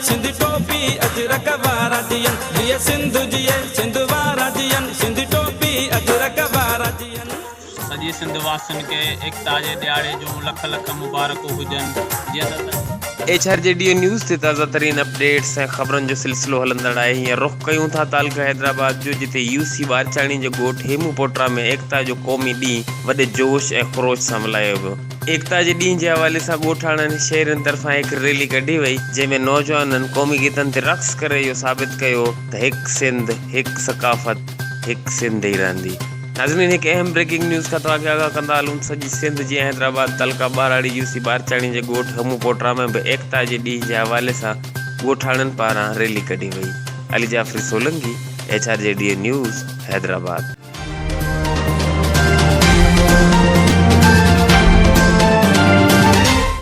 सिंध टोपी अजरक वारा जियन जिए सिंध जिए सिंध वारा जियन सिंध टोपी अजरक वारा जियन। सॼे सिंध वासियुनि खे एकता जे ॾियारे जूं लख लख मुबारकूं हुजनि। HRJDO न्यूज़ ते ताज़ा तरीन अपडेट्स ऐं ख़बरुनि जो सिलसिलो हलंदड़ आहे। हींअर रुख़ कयूं था तालका हैदराबाद जो, जिते UC बारचाणी जे ॻोठ हेमू पोटरा में एकता जो क़ौमी ॾींहुं वॾे जोश ऐं ख़रोश सां मल्हायो वियो। एकता जे ॾींहं जे हवाले सां ॻोठाणनि शहरनि तरफ़ां हिकु रैली कढी वई, जंहिंमें नौजवाननि क़ौमी गीतनि ते रक़्स करे इहो साबित कयो त हिकु सिंध, हिकु सक़ाफ़त, हिकु सिंध ई रहंदी। नाज़रीन, एक अहम ब्रेकिंग न्यूज़ का तव्हांखे आगाह कंदा हलूं। सॼी सिंध जी हैदराबाद तलका बाराड़ी UC बारचाणी जे ॻोठ हेमू पोटरा में बि एकता जे ॾींहं जे हवाले सां ॻोठाणनि पारां रैली कढी वई। Ali Jafri Solanki, HRJDO news, Hyderabad.